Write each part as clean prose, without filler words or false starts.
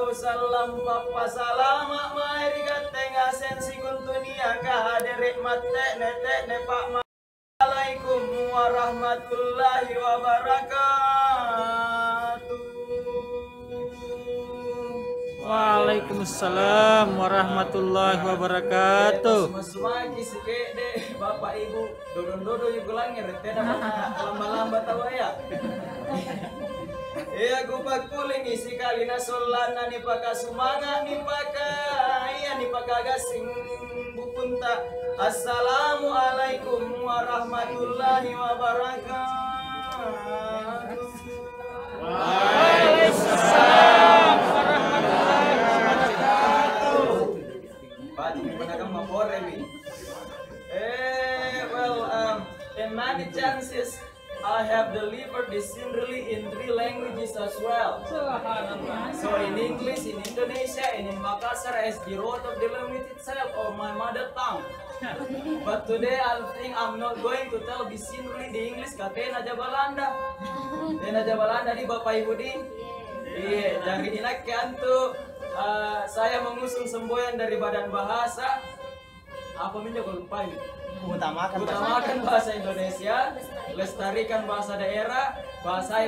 wasallam papa salama mari kateng asensi kuntunia kahadere mate nete pak. Assalamualaikum warahmatullahi wabarakatuh. Waalaikumsalam warahmatullahi wabarakatuh. Semaki sikede bapak ibu dodo yuk langir tena lamba-lamba tahu ya. Iya gupak kuling isi kali nasolana ni paka sumanga ni paka iya ni paka gasing bukunta. Assalamualaikum warahmatullahi wabarakatuh. Waalaikumsalam warahmatullahi wabarakatuh. Pak, gimana kamu ngapore nih? In many chances I have delivered this sincerely in 3 languages as well. So in English, in Indonesia, and in Makassar as the root of the language itself, or my mother tongue. But today I think I'm not going to tell this sincerely the English. Katena Jabalanda. Tena Jabalanda di Bapak Ibu di. Iya, jangan dinakkan tuh. Saya mengusung semboyan dari Badan Bahasa. Apa minta kalau lupa ini? Utamakan bahasa Indonesia, lestarikan bahasa daerah, bahasa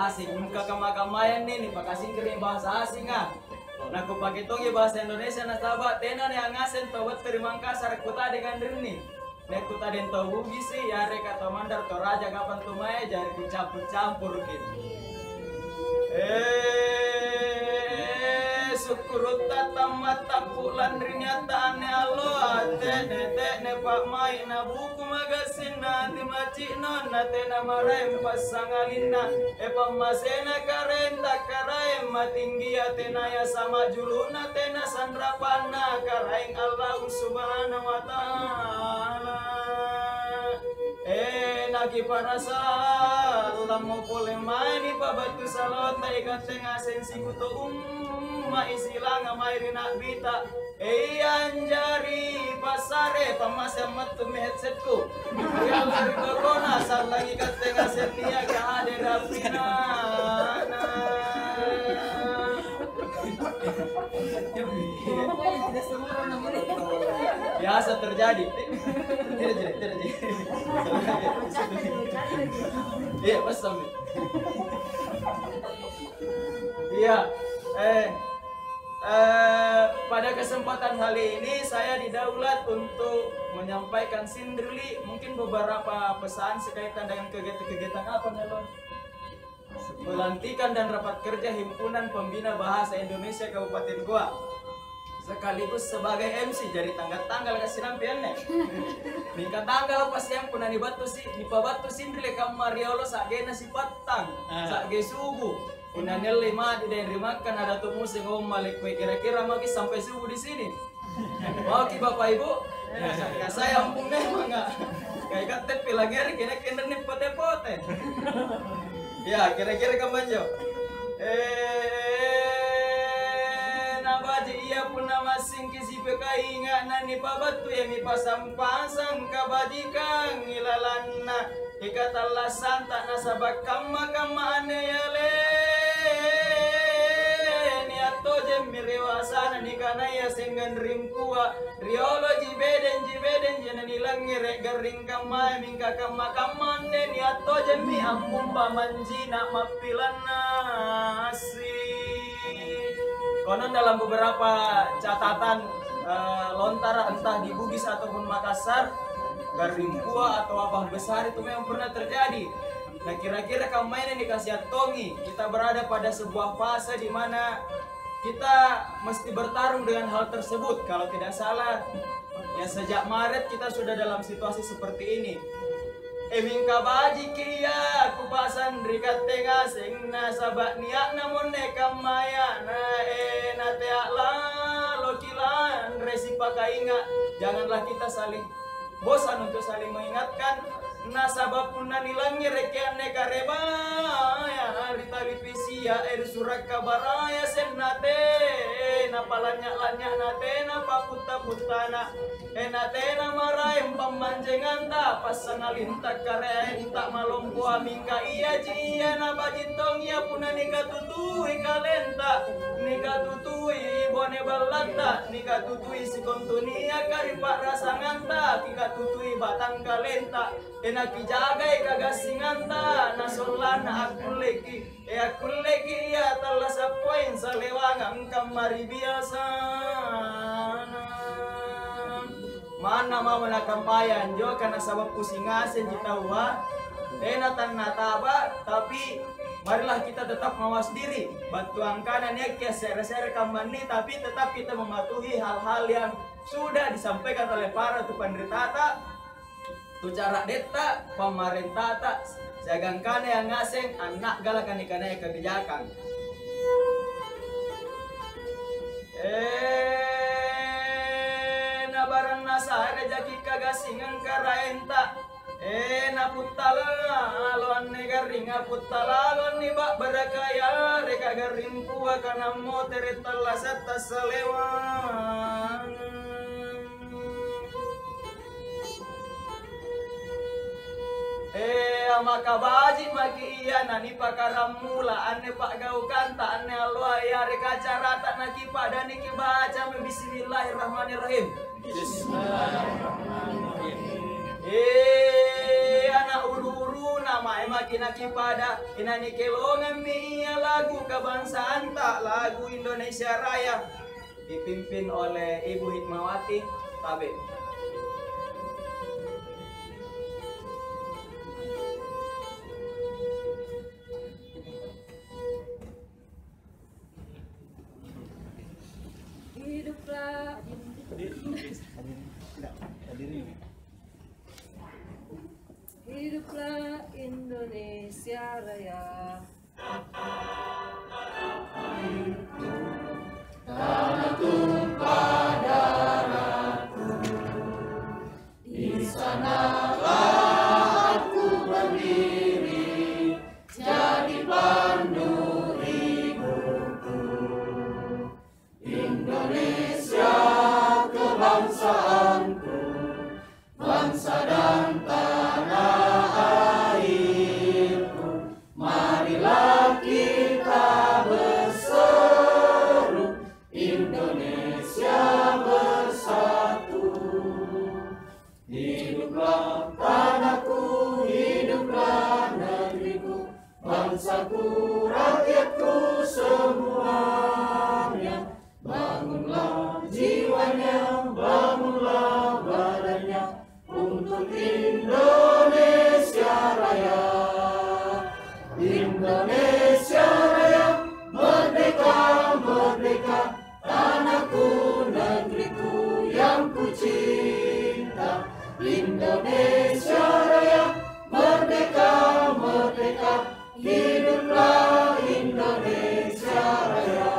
asing. Muka kamayan nih pakasing kering bahasa asing ah. Nah, aku pakai tongi bahasa Indonesia nasabah tena yang ngasen tawat terima Makassar kuta dengan rini. Nek kuta den tau bugi sih ya reka to mandar to raja kapan tuh maya jari ku campur gitu. Syukur tamat tapulan rinyata ane Allah tene pak mai na buku magasin na di macino na tena marem pasangalina pamasena karenda karaem matinggi tena ya sama juluna tena sandrapana karaeng Allah subhanahu wa ta'ala. Nagi para salam mo pole mani pabatu salot na ikateng asensi kuto isilang amay rinak bita anjari pasare pamasya matumi headset ko kaya lari corona salang ikateng asensiya kahade rapina biasa terjadi. Tidak. Iya, pasal. Iya, pada kesempatan kali ini saya didaulat untuk menyampaikan sindri mungkin beberapa pesan sekaitan dengan kegiatan apa Nelon? Pelantikan dan rapat kerja Himpunan Pembina Bahasa Indonesia Kabupaten Goa. Sekaligus sebagai MC jadi tanggal kasih nampiannya. Mingka tanggal pas yang pernah dibatu sindri kam Mariolo sagena si patang, sage subuh. Punanel 5 di daerah makan ada tuh musim malik kira-kira maki sampai subuh di sini. Mau ki Bapak Ibu? Ya saya ampun memang enggak. Kayak KTP lagi kena nih pote-pote. Ya, kira-kira kamu nabaji iya pun nama sing kisi pekai ingat nani pabatu ya mi pasang kabajikan ilalanna ikatalla santa nasabak kama ane yale niato jemmi rewasana nikana ya sengan rimkua riolo jibeden jana nilangire garing kama mingka kama ane niato jemmi ampun pamanjina mapilana asri. Konon dalam beberapa catatan lontar entah di Bugis ataupun Makassar, Garingkua atau wabah besar itu memang pernah terjadi. Nah kira-kira kamu main yang dikasih tongi, kita berada pada sebuah fase di mana kita mesti bertarung dengan hal tersebut. Kalau tidak salah, ya sejak Maret kita sudah dalam situasi seperti ini. Mingka baji kia kupasan rikat tengah sing nasabak niak namun nekam maya na teakla lokilan resi pakai ingat janganlah kita saling bosan untuk saling mengingatkan nasabak pun nilangi rekian nekareba ya hari televisi ya surat kabaraya senate napa palanyak-lanyak natena paputa-putana enatena maraim pamanjenganta pasangalintak karenta malompo amingka iya jia na bajitong iya puna nikatutui kalenta nikatutui bone balanta nikatutui sikontunia karipak rasanganta kikatutui batang kalenta enaki jagai kagasinganta nasolan aku leki ya telah sapoin salewangan kamari biasa mana mau nakampayan jo karena sabab pusing asen jitawa enatan nataba tapi marilah kita tetap mawas diri bantu angkanan ya kia sere-sere kamani tapi tetap kita mematuhi hal-hal yang sudah disampaikan oleh para tu penderitata tu cara deta pemerintah tak sagangkana yang ngaseng anak galakan ikana yang kebijakan na barang nasa rejaki kagasingan karaenta na putala alon negaring putala alon ni bak berakaya reka garing kuwa kana motere talasat tasalewan maka baji maki iya nani pakaramula ane pak gau kanta ane alwa ya reka cara tak naki pada niki baca bismillahirrahmanirrahim bismillahirrahmanirrahim anak uru-uru nama maki naki pada inani kelongan mi iya lagu kebangsaan tak lagu Indonesia Raya dipimpin oleh Ibu Hikmawati Tabe. Hiduplah Indonesia Raya. Tanah tumpah darahku, di sanalah aku berdiri, jadi pandu hidupku. Indonesia kebangsaanku, bangsa dan tanah airku. Marilah kita berseru, Indonesia bersatu. Hiduplah tanahku, hiduplah negeriku, bangsaku, rakyatku semuanya. Bangunlah jiwanya, bangunlah badannya, untuk Indonesia Raya. Indonesia Raya, merdeka, merdeka, tanahku, negeriku yang ku cinta. Indonesia Raya, merdeka, merdeka, hiduplah Indonesia Raya.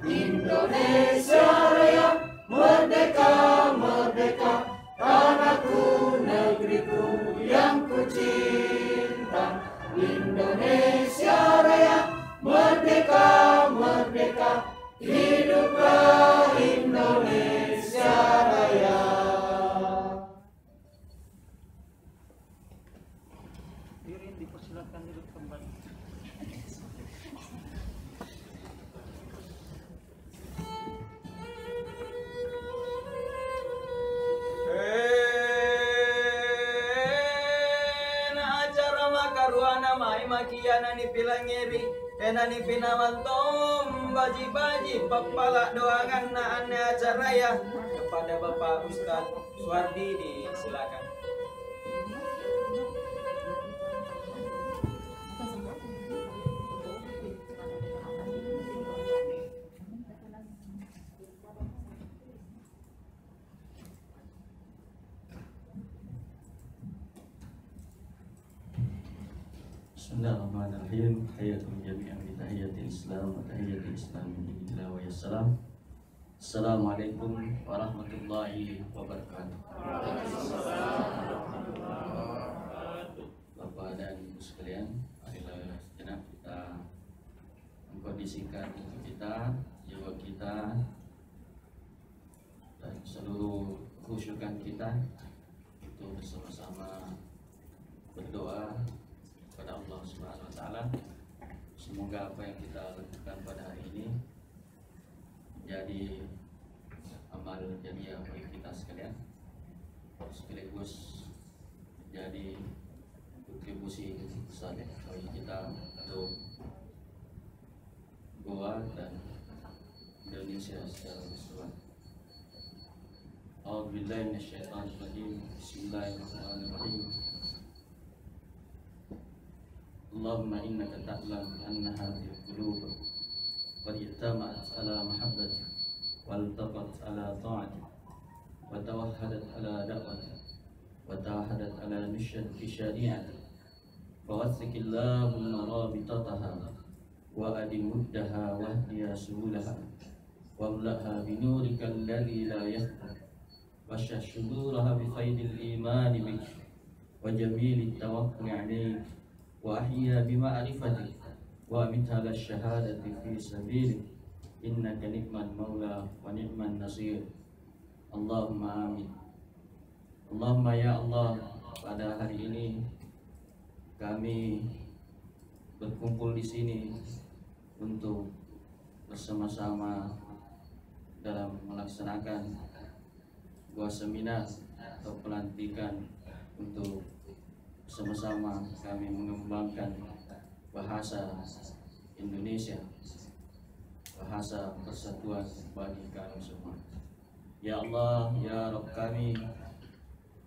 Indonesia Raya, merdeka, merdeka, tanahku, negeriku yang ku cinta. Indonesia Raya, merdeka, merdeka, hiduplah Indonesia Raya. Diri dipersilakan duduk kembali. Makiana ni pilangeri enani pinawantom baji-baji papala doangan na ane acara ya kepada Bapak Ustadz Suwardi disilakan. Bismillahirrahmanirrahim. Hayatum jami'an bi tahiyatil Islam wa tahiyatil Islam ila wa yassalam. Assalamualaikum warahmatullahi wabarakatuh. Bapak dan Ibu sekalian, marilah sejenak kita mengkondisikan kita jiwa kita dan seluruh khusyukan kita itu bersama-sama berdoa kepada Allah Subhanahu wa taala. Semoga apa yang kita lakukan pada hari ini menjadi amal jariah bagi kita sekalian, sekaligus menjadi kontribusi besar bagi kita untuk Goa dan Indonesia secara keseluruhan. A'udzubillahi minasyaitonir rajim. Bismillahirrahmanirrahim. Allahumma innaka ta'lam anna hadhihi al-qulub qad ijtama'at ala mahabbatik wal taqat ala ta'atik wa tawahhadat ala da'watik wa tawahadat ala nusyati syari'atik fawathiq Allahumma rabitataha wa adimuddaha wahdiya subulaha wamla'ha binurika alladhi la yakhfa واشرح صدورها بخير الإيمان بك وجميل التوكل عليك وأحيها بمعرفتك وأمتها على الشهادة في سبيلك إنك نعم المولى ونعم النصير اللهم آمين. Allahumma ya Allah, pada hari ini kami berkumpul di sini untuk bersama-sama dalam melaksanakan sebuah seminar atau pelantikan untuk bersama-sama kami mengembangkan bahasa Indonesia, bahasa persatuan bagi kami semua. Ya Allah, ya Rabb kami,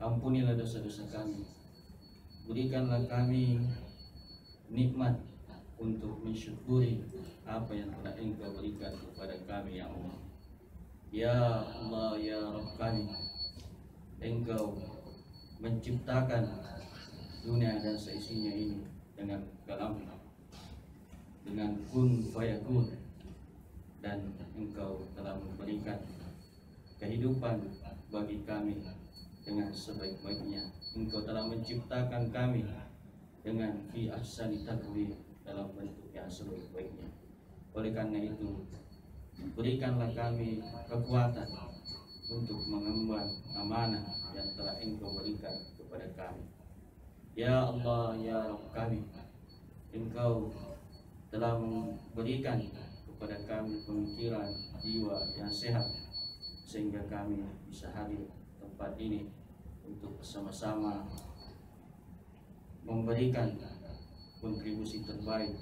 ampunilah dosa-dosa kami, berikanlah kami nikmat untuk mensyukuri apa yang telah Engkau berikan kepada kami, ya Allah. Ya Allah, ya Rabb kami, Engkau menciptakan dunia dan seisinya ini dengan kalam, dengan kun fayakun, dan Engkau telah memberikan kehidupan bagi kami dengan sebaik-baiknya. Engkau telah menciptakan kami dengan fi ahsani taqwim, dalam bentuk yang sebaik-baiknya. Oleh karena itu, berikanlah kami kekuatan untuk mengemban amanah yang telah Engkau berikan kepada kami. Ya Allah, ya Rabb kami, Engkau telah memberikan kepada kami pemikiran jiwa yang sehat sehingga kami bisa hadir tempat ini untuk bersama-sama memberikan kontribusi terbaik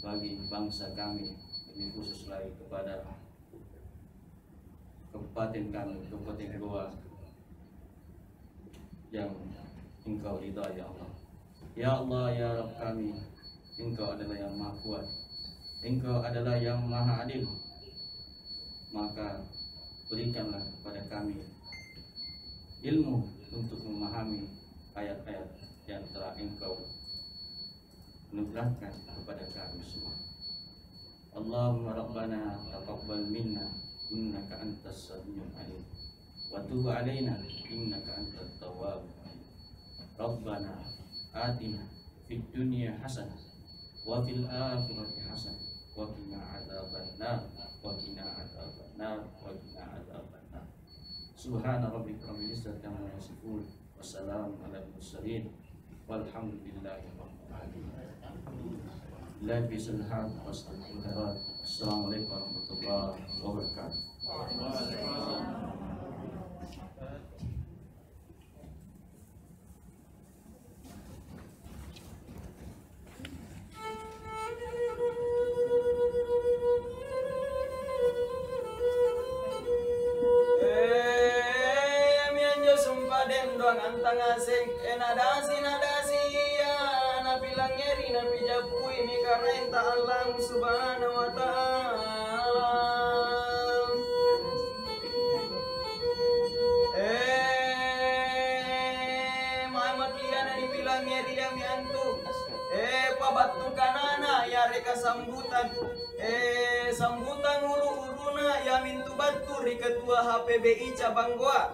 bagi bangsa kami, ini khusus lagi kepada kabupaten kami, Kabupaten Goa yang Engkau ridha, ya Allah. Ya Allah, ya Rabb kami, Engkau adalah yang maha kuat, Engkau adalah yang maha adil. Maka berikanlah kepada kami ilmu untuk memahami ayat-ayat yang telah Engkau anugerahkan kepada kami semua. Allahumma Rabbana taqabbal minna innaka antas samiul alim wa tub alaina innaka antat tawwabur rahim. Rabbana atina fid dunya hasanah wa fil akhirati hasanah wa qina adzabannar wa qina adzabannar wa qina adzabannar. Subhana rabbika rabbil izzati amma yasifun wa salamun alal mursalin walhamdulillahi rabbil alamin. La bisulhan wastaghfirullah. Assalamualaikum warahmatullahi wabarakatuh. Antangasing nadasi ya napilang ngeri napijapui mikarenta Allah subhanahu wa ta'ala. Makiana dibilang ngeri yang miantu pabatu kanana ya reka sambutan sambutan uru-uruna ya mintu batu di ketua HPBI cabang Goa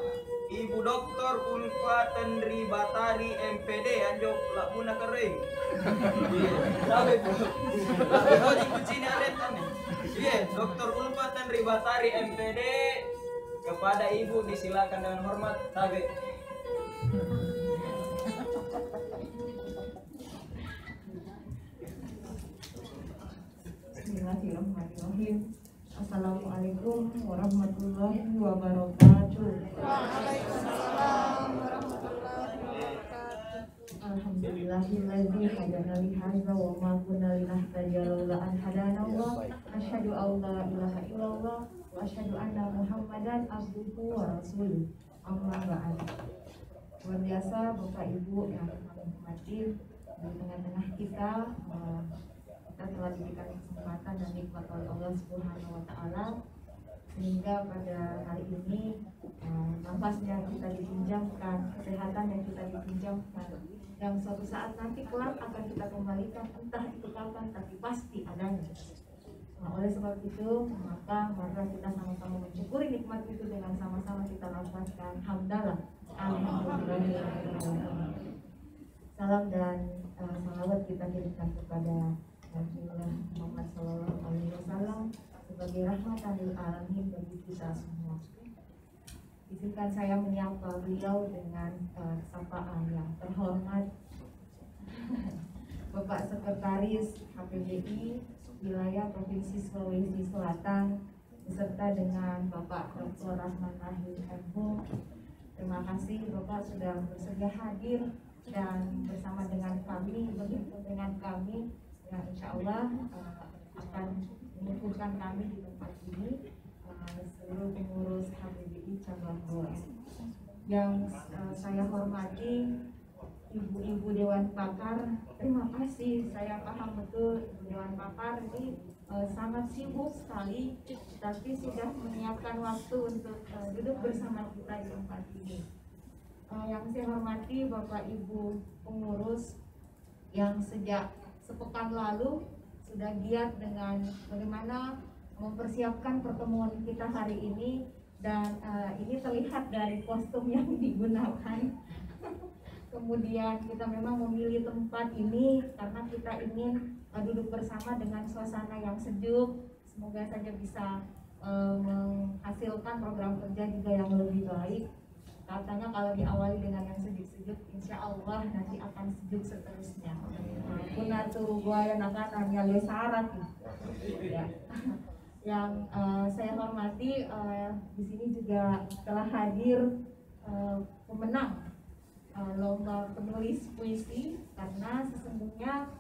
Ibu Doktor Ulfa Tendri Batari MPD anjok lakuna kering. Sabe bu. Sabe di kucing ada tane. Iya. Dr. Ulfa Tanri Batari MPD. Kepada Ibu disilakan dengan hormat. Tabik. Bismillahirrahmanirrahim. Assalamualaikum warahmatullahi wabarakatuh. Waalaikumsalam warahmatullahi wabarakatuh. Alhamdulillahilladzi hadana li hadza wa ma kunna linahtadiya laula an hadana Allah. Asyhadu an la ilaha illallah wa asyhadu anna Muhammadan abduhu wa rasuluh. Amma ba'd. Luar biasa Bapak Ibu yang kami hormati, di tengah-tengah kita telah diberikan kesempatan dan nikmat oleh Allah Subhanahu wa taala sehingga pada hari ini nafas yang kita dipinjamkan, kesehatan yang kita dipinjamkan, yang suatu saat nanti kelak akan kita kembalikan, entah itu kapan tapi pasti adanya. Nah, oleh sebab itu maka kita sama-sama mensyukuri nikmat itu dengan sama-sama kita lafazkan hamdalah. Alhamdulillah. Salam dan salawat kita kirimkan kepada Nabiullah Muhammad Sallallahu Alaihi Wasallam sebagai rahmatan lil alamin bagi kita semua. Izinkan saya menyapa beliau dengan sapaan yang terhormat, Bapak Sekretaris HPBI Wilayah Provinsi Sulawesi Selatan beserta dengan Bapak Dr. Rahman Rahim MH. Terima kasih Bapak sudah bersedia hadir dan bersama dengan kami, berhimpun dengan kami yang insya Allah akan mengumpulkan kami di tempat ini, seluruh pengurus HPBI cabang Goa. Yang saya hormati ibu-ibu Dewan Pakar, terima kasih. Saya paham betul Ibu Dewan Pakar ini sangat sibuk sekali, tapi sudah menyiapkan waktu untuk duduk bersama kita di tempat ini. Yang saya hormati Bapak Ibu pengurus yang sejak sepekan lalu sudah giat dengan bagaimana mempersiapkan pertemuan kita hari ini, dan ini terlihat dari kostum yang digunakan. Kemudian kita memang memilih tempat ini karena kita ingin duduk bersama dengan suasana yang sejuk. Semoga saja bisa menghasilkan program kerja juga yang lebih baik. Katanya kalau diawali dengan yang sejuk-sejuk, insya Allah nanti akan sejuk seterusnya. Benar tuh gua yang akan nanya lesaran. Ya. Yang saya hormati di sini juga telah hadir pemenang lomba penulis puisi, karena sesungguhnya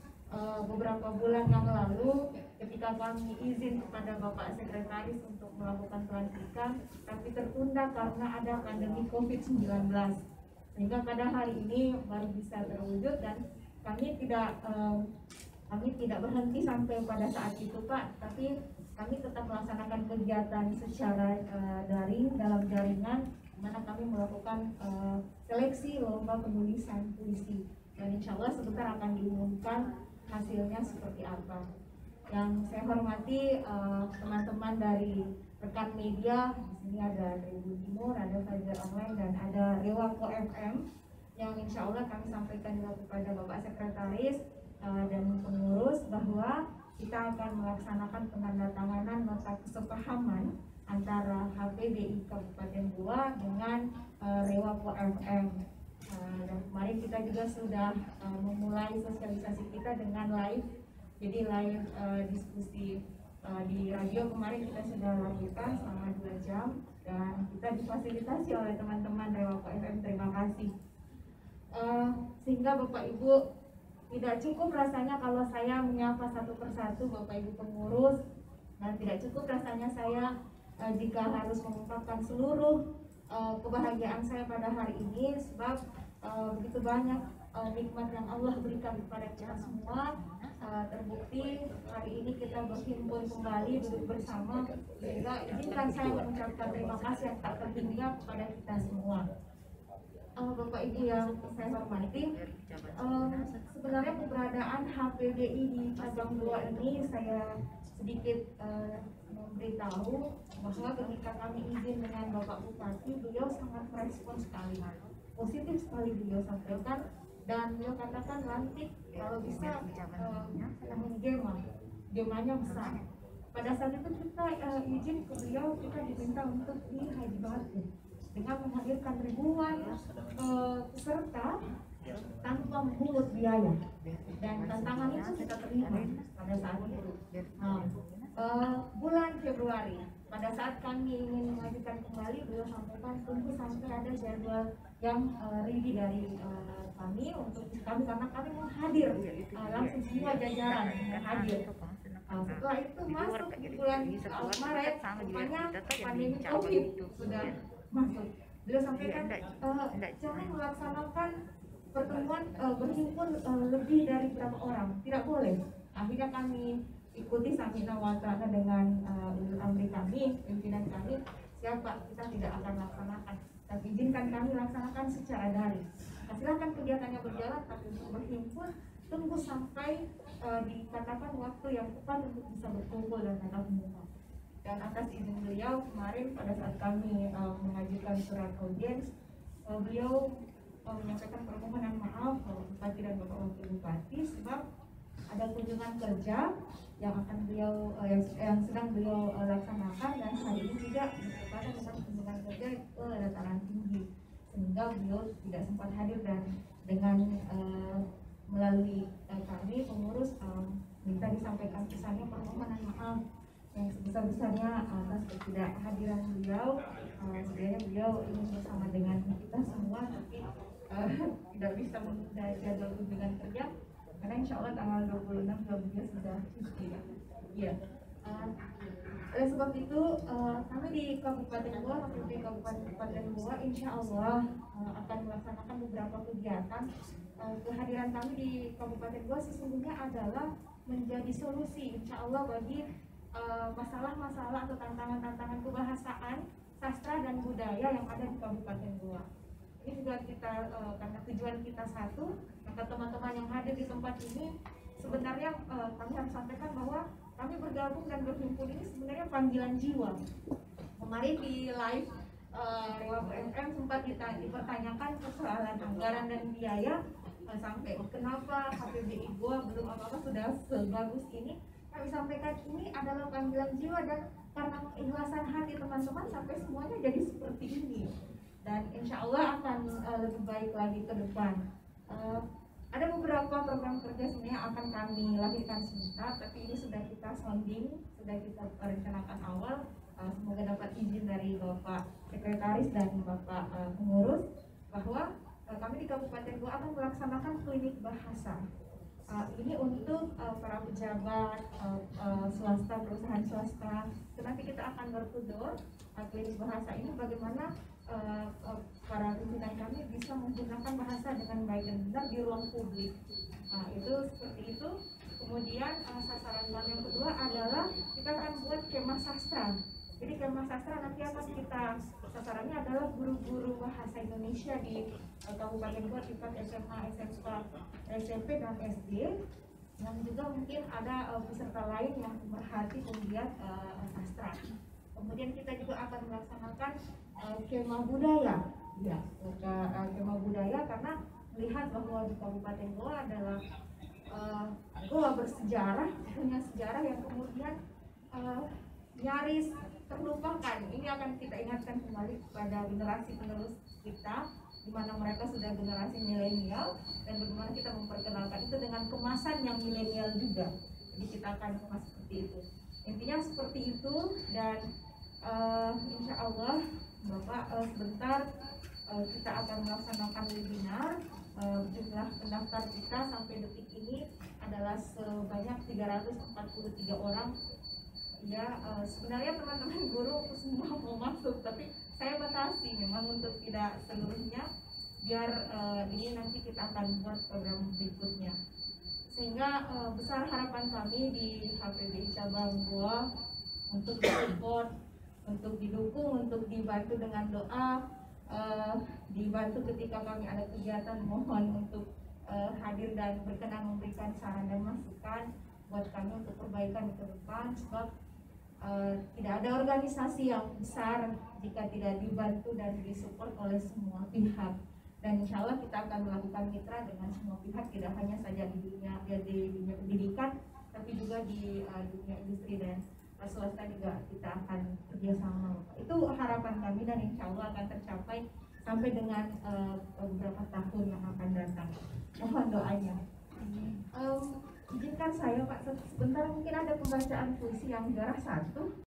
beberapa bulan yang lalu ketika kami izin kepada Bapak Sekretaris untuk melakukan pelantikan, tapi tertunda karena ada pandemi COVID-19, sehingga pada hari ini baru bisa terwujud. Dan kami tidak berhenti sampai pada saat itu Pak, tapi kami tetap melaksanakan kegiatan secara daring dalam jaringan, di mana kami melakukan seleksi lomba penulisan puisi, dan insya Allah sebentar akan diumumkan hasilnya seperti apa. Yang saya hormati teman-teman dari rekan media, di sini ada Tribun Timur, ada Fajar Online, dan ada Rewako FM, yang insya Allah kami sampaikan juga kepada Bapak Sekretaris dan pengurus bahwa kita akan melaksanakan penandatanganan nota kesepahaman antara HPBI Kabupaten Goa dengan Rewako FM. Dan kemarin kita juga sudah memulai sosialisasi kita dengan live, jadi live diskusi di radio kemarin kita sudah lakukan selama 2 jam, dan kita difasilitasi oleh teman-teman Rewako FM. Terima kasih. Sehingga Bapak Ibu tidak cukup rasanya kalau saya menyapa satu persatu Bapak Ibu pengurus, dan tidak cukup rasanya saya jika harus mengungkapkan seluruh kebahagiaan saya pada hari ini, sebab begitu banyak nikmat yang Allah berikan kepada kita semua. Terbukti hari ini kita berhimpun kembali duduk bersama, sehingga izinkan saya mengucapkan terima kasih yang tak terhingga kepada kita semua. Bapak Ibu yang saya hormati, sebenarnya keberadaan HPBI di cabang Goa ini saya sedikit memberitahu bahwa ketika kami izin dengan Bapak Bupati, beliau sangat merespon sekali, positif sekali beliau sampaikan, dan beliau katakan lantik kalau bisa namun gemanya besar. pada saat itu kita izin ke beliau, kita diminta untuk di Haji Batu dengan menghadirkan ribuan peserta tanpa memungut biaya, dan tantangan itu kita terima pada saat itu. Bulan Februari pada saat kami ingin mengajukan kembali, beliau sampaikan tunggu sampai ada jadwal yang ready dari kami untuk kami, karena kami mau hadir langsung semua jajaran hadir. Setelah itu masuk di bulan Maret, rupanya pandemi COVID sudah masuk. Beliau sampaikan jangan melaksanakan pertemuan berhimpun lebih dari berapa orang, tidak boleh. Akhirnya kami ikuti samina wa ta'ala dengan ulul amri kami, pimpinan kami, siapa kita tidak akan laksanakan, tapi izinkan kami laksanakan secara daring. Silahkan kegiatannya berjalan, tapi untuk berhimpun tunggu sampai dikatakan waktu yang tepat untuk bisa berkumpul dan tatap muka. Dan atas izin beliau kemarin pada saat kami mengajukan surat audiens, beliau menyampaikan permohonan maaf Bupati dan Bapak Wakil Bupati sebab ada kunjungan kerja yang akan beliau yang sedang beliau laksanakan, dan hari ini juga bertepatan dengan kunjungan kerja ke dataran tinggi, sehingga beliau tidak sempat hadir, dan dengan melalui kami pengurus minta disampaikan pesannya permohonan maaf yang sebesar-besarnya atas ketidakhadiran beliau. Sebenarnya beliau ingin bersama dengan kita semua, tapi tidak bisa menunda jadwal kunjungan kerja karena insya Allah tanggal 26 beliau sudah cuti. Ya. Oleh sebab itu kami di Kabupaten Goa, di Kabupaten Goa insya Allah akan melaksanakan beberapa kegiatan. Kehadiran kami di Kabupaten Goa sesungguhnya adalah menjadi solusi insya Allah bagi masalah-masalah atau tantangan-tantangan kebahasaan, sastra dan budaya yang ada di Kabupaten Goa. Ini juga kita karena tujuan kita satu, maka teman-teman yang hadir di tempat ini sebenarnya kami harus sampaikan bahwa kami bergabung dan berhimpun ini sebenarnya panggilan jiwa. Kemarin di live Rewa BMM sempat dipertanyakan persoalan anggaran dan biaya, sampai kenapa HPBI Goa belum apa-apa sudah sebagus ini. Kami sampaikan ini adalah panggilan jiwa, dan karena keikhlasan hati teman-teman sampai semuanya jadi seperti ini, dan insya Allah akan lebih baik lagi ke depan. Ada beberapa program kerja sebenarnya akan kami lahirkan sebentar, tapi ini sudah kita sounding, sudah kita rencanakan awal. Semoga dapat izin dari Bapak Sekretaris dan Bapak Pengurus bahwa kami di Kabupaten Goa akan melaksanakan klinik bahasa. Ini untuk para pejabat swasta, perusahaan swasta. Nanti kita akan door-to-door klinik bahasa ini bagaimana para pimpinan kami bisa menggunakan bahasa dengan baik dan benar di ruang publik. Itu seperti itu. Kemudian sasaran kami yang kedua adalah kita akan buat kemah sastra. Jadi kemah sastra nanti akan kita sasarannya adalah guru-guru bahasa Indonesia di Kabupaten Goa, tingkat SMA, SMK, SMP dan SD. Dan juga mungkin ada peserta lain yang berhati penggiat sastra. Kemudian kita juga akan melaksanakan kemah budaya. Ya, kemah budaya karena melihat bahwa di Kabupaten Goa adalah Goa bersejarah, punya sejarah yang kemudian nyaris terlupakan. Ini akan kita ingatkan kembali kepada generasi penerus kita, di mana mereka sudah generasi milenial, dan bagaimana kita memperkenalkan itu dengan kemasan yang milenial juga. Jadi kita akan kemas seperti itu. Intinya seperti itu, dan insya Allah Bapak sebentar kita akan melaksanakan webinar. Jumlah pendaftar kita sampai detik ini adalah sebanyak 343 orang. Ya, sebenarnya teman-teman guru semua mau masuk, tapi saya batasi memang untuk tidak seluruhnya, biar ini nanti kita akan buat program berikutnya. Sehingga besar harapan kami di HPBI Cabang Goa untuk support, untuk didukung, untuk dibantu dengan doa, dibantu ketika kami ada kegiatan, mohon untuk hadir dan berkenan memberikan saran dan masukan buat kami untuk perbaikan ke depan, sebab tidak ada organisasi yang besar jika tidak dibantu dan disupport oleh semua pihak. Dan insya Allah kita akan melakukan mitra dengan semua pihak, tidak hanya saja di dunia pendidikan, tapi juga di dunia industri dan swasta juga kita akan kerjasama Bapak. Itu harapan kami dan insya Allah akan tercapai sampai dengan beberapa tahun yang akan datang. Mohon doanya. Izinkan saya Pak sebentar, mungkin ada pembacaan puisi yang garah satu.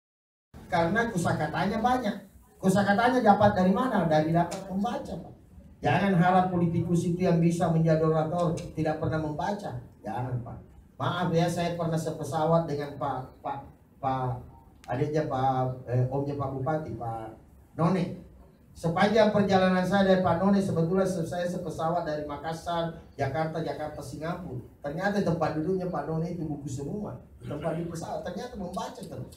Karena kosakatanya banyak. Kosakatanya dapat dari mana? Dari dapat membaca, Pak. Jangan harap politikus itu yang bisa menjadi orator tidak pernah membaca. Jangan, Pak. Maaf ya, saya pernah sepesawat dengan Pak adiknya omnya Pak Bupati, Pak None. Sepanjang perjalanan saya dari Pak None, sebetulnya saya sepesawat dari Makassar, Jakarta, Singapura. Ternyata tempat duduknya Pak None itu buku semua. Tempat di pesawat ternyata membaca terus.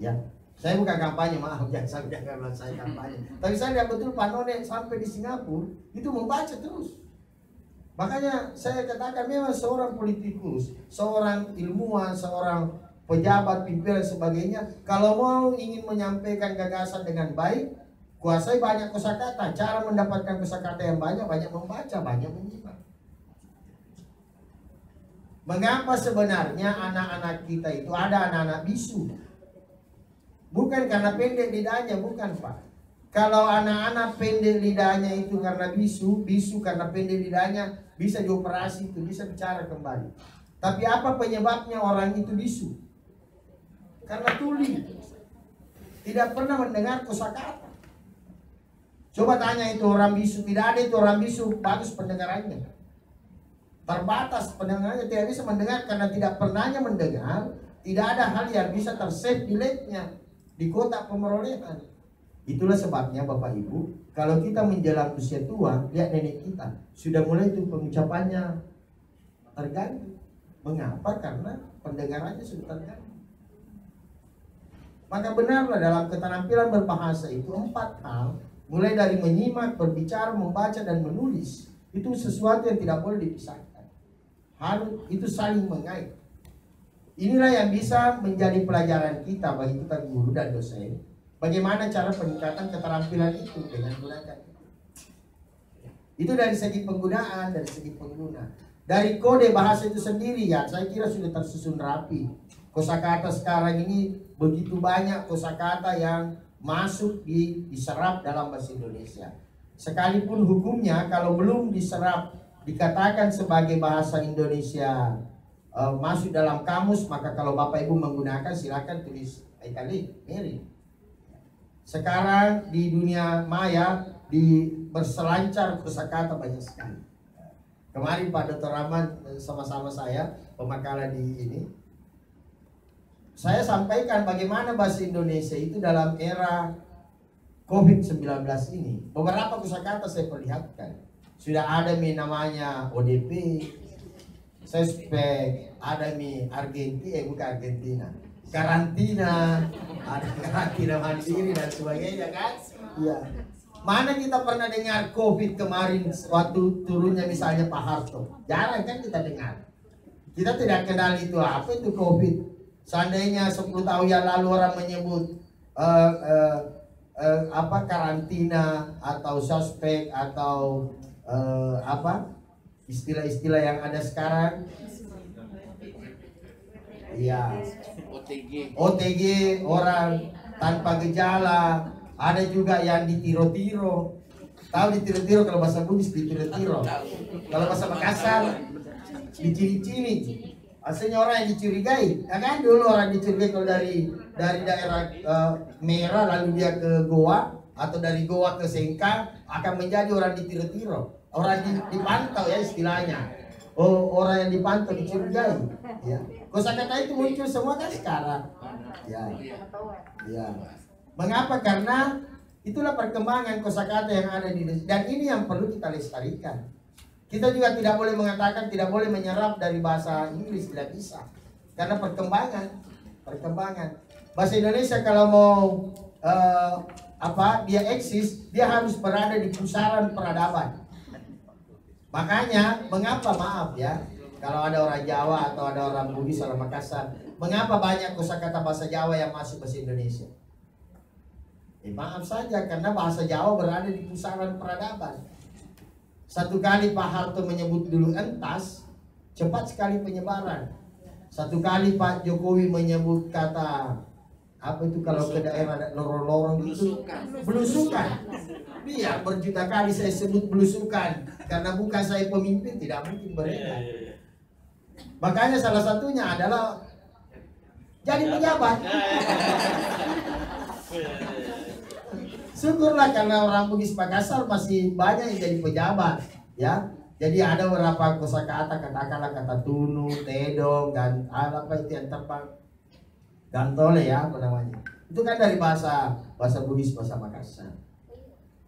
Ya, saya bukan kampanye, maaf, jangan saya kampanye. Tapi saya lihat betul Pak None sampai di Singapura itu membaca terus. Makanya saya katakan memang seorang politikus, seorang ilmuwan, seorang pejabat, pimpinan dan sebagainya, kalau mau ingin menyampaikan gagasan dengan baik, kuasai banyak kosakata. Cara mendapatkan kosakata yang banyak membaca, banyak menyimak. Mengapa sebenarnya anak-anak kita itu ada anak-anak bisu? Bukan karena pendek lidahnya, bukan Pak. Kalau anak-anak pendek lidahnya itu karena bisu karena pendek lidahnya, bisa dioperasi itu, bisa bicara kembali. Tapi apa penyebabnya orang itu bisu? Karena tuli, tidak pernah mendengar kosakata. Coba tanya itu orang bisu, tidak ada itu orang bisu bagus pendengarannya. Terbatas pendengarannya, tidak bisa mendengar karena tidak pernahnya mendengar. Tidak ada hal yang bisa tersave di labnya, di kotak pemerolehan. Itulah sebabnya Bapak Ibu, kalau kita menjelang usia tua, lihat nenek kita sudah mulai itu pengucapannya terganggu. Mengapa? Karena pendengarannya sudah terganggu. Maka benarlah dalam keterampilan berbahasa itu 4 hal, mulai dari menyimak, berbicara, membaca, dan menulis. Itu sesuatu yang tidak boleh dipisahkan. Harus itu saling mengait. Inilah yang bisa menjadi pelajaran kita bagi kita guru dan dosen. Bagaimana cara peningkatan keterampilan itu dengan menggunakan itu. Itu dari segi penggunaan, dari segi pengguna. Dari kode bahasa itu sendiri ya, saya kira sudah tersusun rapi. Kosakata sekarang ini begitu banyak kosakata yang masuk diserap dalam bahasa Indonesia. Sekalipun hukumnya kalau belum diserap dikatakan sebagai bahasa Indonesia masuk dalam kamus, maka kalau Bapak Ibu menggunakan silakan tulis italic, mirip. Sekarang di dunia maya berselancar kosakata banyak sekali. Kemarin Pak Dr. Rahman sama-sama saya pemakaran di ini. Saya sampaikan bagaimana bahasa Indonesia itu dalam era COVID-19 ini. Beberapa kosakata saya perlihatkan. Sudah ada namanya ODP, suspek, ada bukan Argentina, karantina, ada karantina mandiri dan sebagainya kan? Iya. Mana kita pernah dengar COVID kemarin waktu turunnya misalnya Pak Harto? Jarang kan kita dengar. Kita tidak kenal itu apa itu COVID. Seandainya 10 tahun yang lalu orang menyebut karantina atau suspek atau istilah-istilah yang ada sekarang, iya, OTG orang tanpa gejala, ada juga yang ditiro-tiro. Tahu ditiro-tiro kalau bahasa Bugis ditiro-tiro, kalau bahasa Makassar diciri-ciri. Aslinya orang yang dicurigai, ya kan dulu orang dicurigai kalau dari daerah merah lalu dia ke Goa atau dari Goa ke Sengkang akan menjadi orang ditiro-tiro, orang dipantau ya istilahnya. Oh, orang yang dipantau dicurigai. Ya. Kosakata itu muncul semua kan sekarang. Ya. Ya. Mengapa? Karena itulah perkembangan kosakata yang ada di Indonesia dan ini yang perlu kita lestarikan. Kita juga tidak boleh mengatakan tidak boleh menyerap dari bahasa Inggris, tidak bisa. Karena perkembangan. Bahasa Indonesia kalau mau dia eksis, dia harus berada di pusaran peradaban. Makanya mengapa maaf ya, kalau ada orang Jawa atau ada orang Bugis, orang Makassar, mengapa banyak kosakata bahasa Jawa yang masuk bahasa Indonesia? Maaf saja karena bahasa Jawa berada di pusaran peradaban. Satu kali Pak Harto menyebut dulu entas, cepat sekali penyebaran. Satu kali Pak Jokowi menyebut kata apa itu kalau ke daerah lorong-lorong itu belusukan. Biar berjuta kali saya sebut belusukan karena bukan saya pemimpin tidak mungkin beredar. Makanya salah satunya adalah jadi pejabat. Syukurlah karena orang Bugis Makassar masih banyak yang jadi pejabat, ya. Jadi ada beberapa kosakata, katakanlah kata tunu, tedong, dan apa itu yang terbang, gantole ya apa namanya. Itu kan dari bahasa Bugis, bahasa Makassar.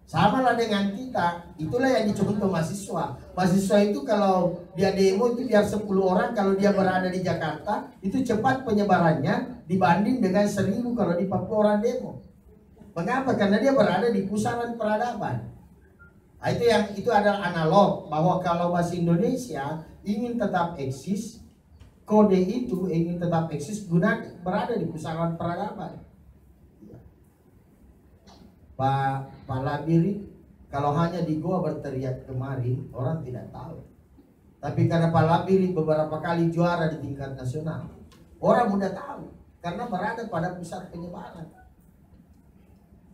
Sama lah dengan kita, itulah yang dicontoh mahasiswa. Mahasiswa itu kalau dia demo itu biar 10 orang, kalau dia berada di Jakarta itu cepat penyebarannya dibanding dengan 1000 kalau di Papua orang demo. Mengapa? Karena dia berada di pusaran peradaban. Nah, itu adalah analog bahwa kalau bahasa Indonesia ingin tetap eksis, kode itu ingin tetap eksis berada di pusaran peradaban. Pak Labiri kalau hanya di Goa berteriak kemarin orang tidak tahu. Tapi karena Pak Labiri beberapa kali juara di tingkat nasional, orang mudah tahu karena berada pada pusat penyebaran.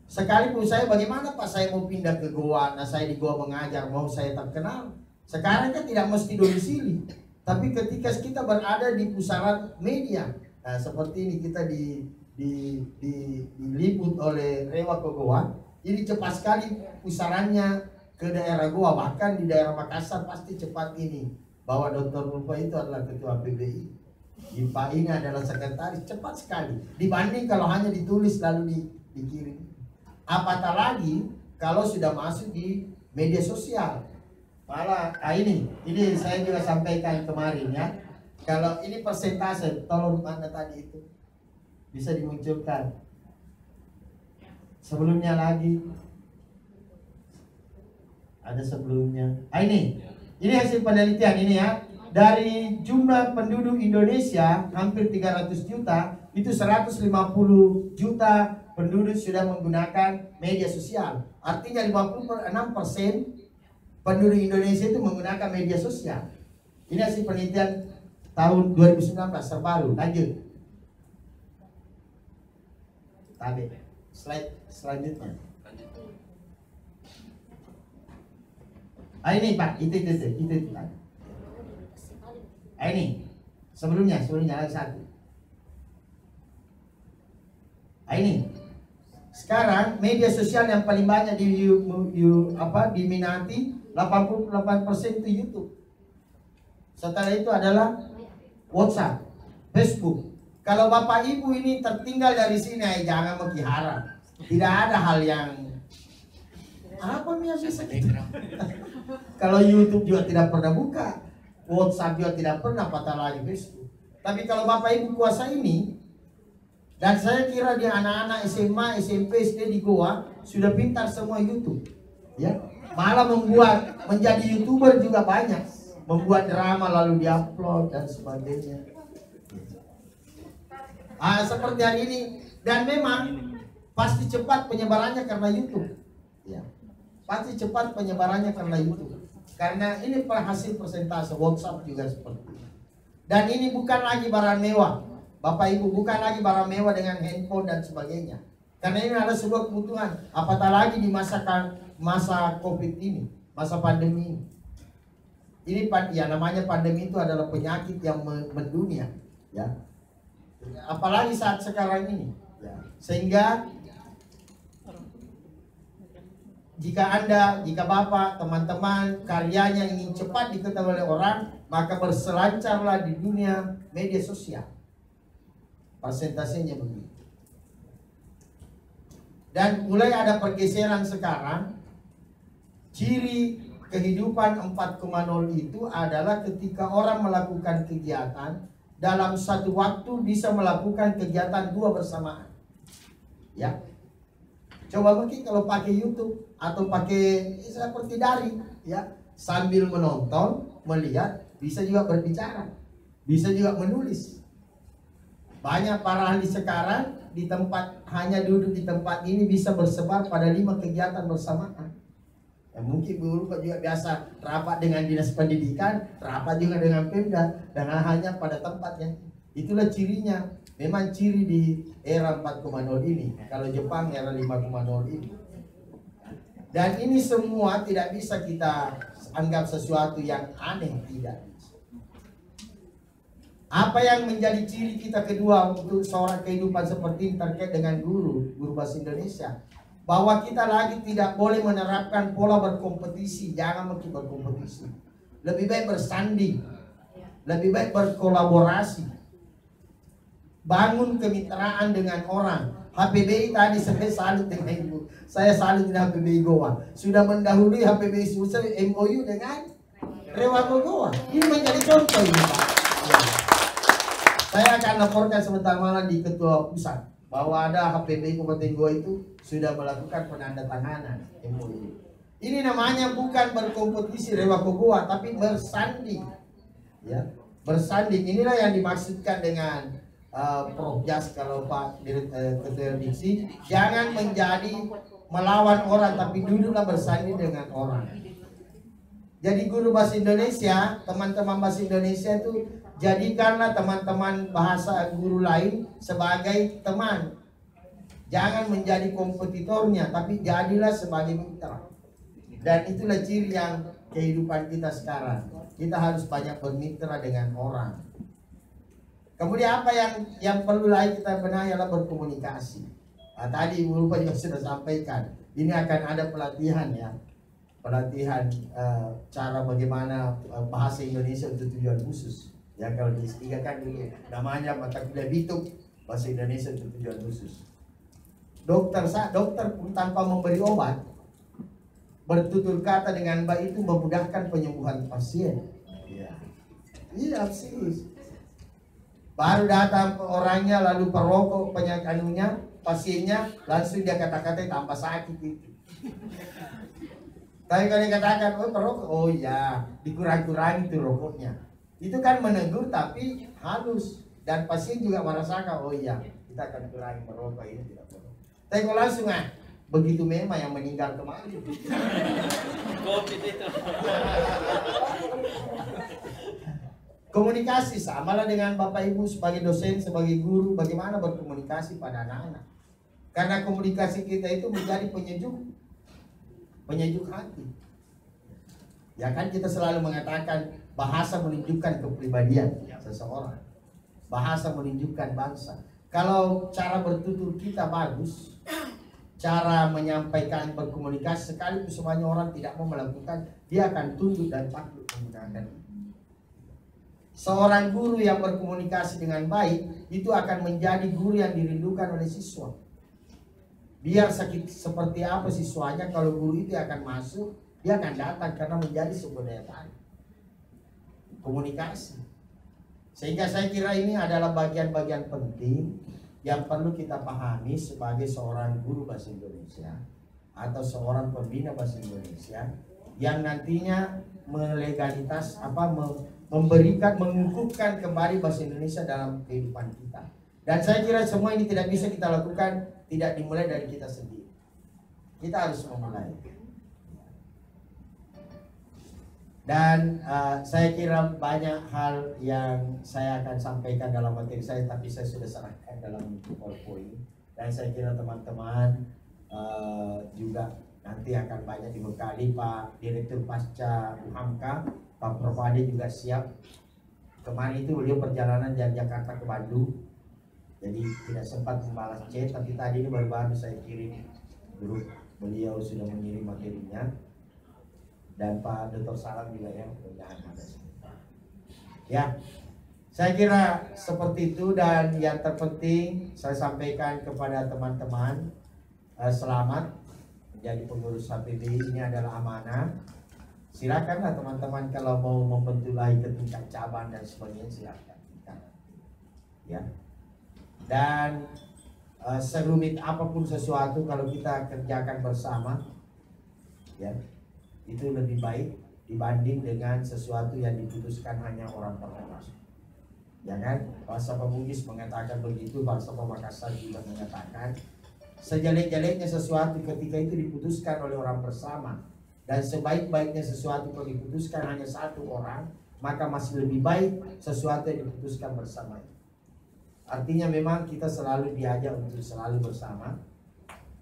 Sekalipun saya bagaimana Pak saya mau pindah ke Goa, nah saya di Goa mengajar, mau saya terkenal. Sekarang kan tidak mesti domisili, tapi ketika kita berada di pusaran media, nah seperti ini kita diliput oleh Rewa ke Goa, jadi cepat sekali pusarannya ke daerah Goa, bahkan di daerah Makassar pasti cepat ini. Bahwa Dr. Rupa itu adalah ketua PBI, Pak ini adalah sekretaris, cepat sekali. Dibanding kalau hanya ditulis lalu dikirim. Apatah lagi kalau sudah masuk di media sosial. Malah ini saya juga sampaikan kemarin ya. Kalau ini persentase, tolong mana tadi itu bisa dimunculkan. Sebelumnya lagi ada sebelumnya. Ini hasil penelitian ini ya. Dari jumlah penduduk Indonesia hampir 300 juta, itu 150 juta penduduk sudah menggunakan media sosial. Artinya 56% penduduk Indonesia itu menggunakan media sosial. Ini hasil penelitian tahun 2019 terbaru. Lanjut. Tadi slide selanjutnya. Ini Pak, itu Pak. Ini sebelumnya lagi satu. Ini sekarang media sosial yang paling banyak diminati 88% itu YouTube. Setelah itu adalah WhatsApp, Facebook. Kalau Bapak Ibu ini tertinggal dari sini, jangan mengharap. Tidak ada hal yang apa biasa gitu. Kalau YouTube juga tidak pernah buka, WhatsApp juga tidak pernah, apatah lagi Facebook. Tapi kalau Bapak Ibu kuasa ini, dan saya kira dia anak-anak SMA, SMP, SD di Goa sudah pintar semua YouTube, ya. Malah menjadi YouTuber juga banyak, membuat drama lalu diupload dan sebagainya. Seperti hari ini, dan memang pasti cepat penyebarannya karena YouTube, ya. Pasti cepat penyebarannya karena YouTube, karena ini hasil persentase. WhatsApp juga seperti itu. Dan ini bukan lagi barang mewah. Bapak Ibu, bukan lagi barang mewah dengan handphone dan sebagainya. Karena ini adalah sebuah kebutuhan. Apatah lagi di masa COVID ini, masa pandemi ini. Ini ya namanya pandemi itu adalah penyakit yang mendunia, ya. Apalagi saat sekarang ini, ya. Sehingga jika Bapak, teman-teman, karyanya ingin cepat diketahui oleh orang, maka berselancarlah di dunia media sosial. Persentasenya begitu. Dan mulai ada pergeseran sekarang. Ciri kehidupan 4.0 itu adalah ketika orang melakukan kegiatan dalam satu waktu bisa melakukan kegiatan 2 bersamaan. Ya. Coba mungkin kalau pakai YouTube atau pakai seperti daring, ya, sambil menonton, melihat, bisa juga berbicara, bisa juga menulis. Banyak para ahli sekarang hanya duduk di tempat ini bisa bersebar pada 5 kegiatan bersamaan. Ya, mungkin berupa juga biasa rapat dengan dinas pendidikan, rapat juga dengan Pemda, dan hanya pada tempatnya. Itulah cirinya. Memang ciri di era 4.0 ini. Kalau Jepang era 5.0 ini. Dan ini semua tidak bisa kita anggap sesuatu yang aneh, tidak bisa. Apa yang menjadi ciri kita kedua untuk seorang kehidupan seperti ini terkait dengan guru bahasa Indonesia, bahwa kita lagi tidak boleh menerapkan pola berkompetisi. Jangan mungkin berkompetisi, lebih baik bersanding, lebih baik berkolaborasi, bangun kemitraan dengan orang. HPBI tadi saya salut dengan Ibu, saya salut dengan HPBI Goa, sudah mendahului HPBI Sulsel MOU dengan Rewako Goa. Ini menjadi contoh ini, Pak. Ya. Saya akan laporkan sebentar malam di Ketua Pusat bahwa ada HPBI Kabupaten Goa itu sudah melakukan penandatanganan MOU. Ini namanya bukan berkompetisi Rewako Goa, tapi bersanding. Ya, bersanding. Inilah yang dimaksudkan dengan Prof Jas, kalau Pak Ketua Diksi, jangan menjadi melawan orang, tapi duduklah bersanding dengan orang. Jadi guru bahasa Indonesia, teman-teman bahasa Indonesia itu jadikanlah teman-teman bahasa guru lain sebagai teman. Jangan menjadi kompetitornya, tapi jadilah sebagai mitra. Dan itulah ciri yang kehidupan kita sekarang. Kita harus banyak bermitra dengan orang. Kemudian apa yang perlu lagi kita benahi adalah berkomunikasi. Nah, tadi Ibu Lupa juga sudah sampaikan, ini akan ada pelatihan ya, pelatihan cara bagaimana bahasa Indonesia untuk tujuan khusus. Ya, kalau di S3 kan dulu namanya mata kuliah Bituk, bahasa Indonesia untuk tujuan khusus. Dokter pun tanpa memberi obat, bertutur kata dengan baik itu memudahkan penyembuhan pasien. Iya, serius. Baru datang orangnya lalu perokok penyakitnya, pasiennya, langsung dia kata-kata tambah sakit itu. Tapi kalau dia katakan, oh perokok, oh ya, dikurang-kurangi itu rokoknya. Itu kan menegur tapi halus, dan pasien juga merasakan, oh iya, kita akan kurangi merokok ini tidak perlu. Tapi kalau langsung begitu memang yang meninggal kemarin. Covid itu. Komunikasi samalah dengan Bapak Ibu sebagai dosen, sebagai guru, bagaimana berkomunikasi pada anak-anak. Karena komunikasi kita itu menjadi penyejuk hati. Ya kan kita selalu mengatakan bahasa menunjukkan kepribadian seseorang. Bahasa menunjukkan bangsa. Kalau cara bertutur kita bagus, cara menyampaikan berkomunikasi sekaligus semuanya orang tidak mau melakukan, dia akan tunduk dan patuh menggunakan itu. Seorang guru yang berkomunikasi dengan baik itu akan menjadi guru yang dirindukan oleh siswa. Biar sakit seperti apa siswanya, kalau guru itu akan masuk, dia akan datang karena menjadi sebuah daya tarik. Komunikasi. Sehingga saya kira ini adalah bagian-bagian penting yang perlu kita pahami sebagai seorang guru bahasa Indonesia atau seorang pembina bahasa Indonesia yang nantinya melegalitas memberikan, mengukuhkan kembali bahasa Indonesia dalam kehidupan kita. Dan saya kira semua ini tidak bisa kita lakukan, tidak dimulai dari kita sendiri. Kita harus memulai. Dan saya kira banyak hal yang saya akan sampaikan dalam materi saya, tapi saya sudah serahkan dalam PowerPoint. Dan saya kira teman-teman juga nanti akan banyak dibekali Pak Direktur Pasca UHAMKA, Pak Prof Ade juga siap. Kemarin itu beliau perjalanan dari Jakarta ke Bandung, jadi tidak sempat membalas chat, tapi tadi ini baru-baru saya kirim grup, beliau sudah mengirim materinya. Dan Pak Dr. Salam juga yang mudah-mudahan ada. Ya, saya kira seperti itu, dan yang terpenting saya sampaikan kepada teman-teman, selamat menjadi pengurus HPBI, ini adalah amanah. Silakanlah teman-teman kalau mau membentuk lagi ke tingkat cabang dan sebagainya, silakan. Ya. Dan serumit apapun sesuatu kalau kita kerjakan bersama, ya, itu lebih baik dibanding dengan sesuatu yang diputuskan hanya orang pertama. Ya kan? Falsafah Bugis mengatakan begitu, falsafah Makassar juga mengatakan sejelek-jeleknya sesuatu ketika itu diputuskan oleh orang bersama, dan sebaik-baiknya sesuatu kalau diputuskan hanya satu orang, maka masih lebih baik sesuatu yang diputuskan bersama. Artinya memang kita selalu diajak untuk selalu bersama,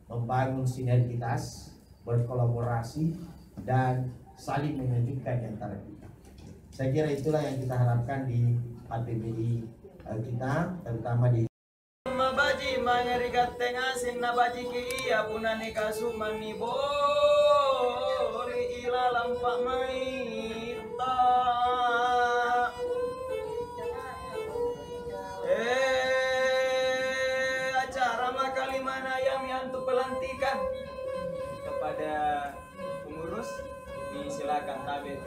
membangun sinergitas, berkolaborasi, dan saling menyejukkan antara kita. Saya kira itulah yang kita harapkan di HPBI kita, terutama di mabaji mangerikat tengasin nabaji kia punani kasumani boli ila lampak maita acara makalimana yang untuk pelantikan kepada pengurus disilakan tabet.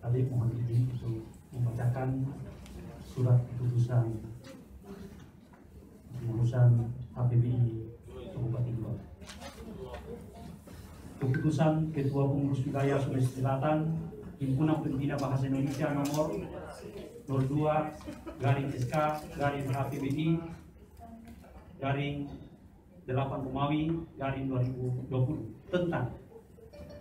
Tadi mohon izin untuk membacakan surat keputusan HPBI Kabupaten Goa. Keputusan Ketua Pengurus Wilayah Sulawesi Selatan Himpunan Pembina Bahasa Indonesia nomor 02/SK/HPBI 8 Romawi 2020 tentang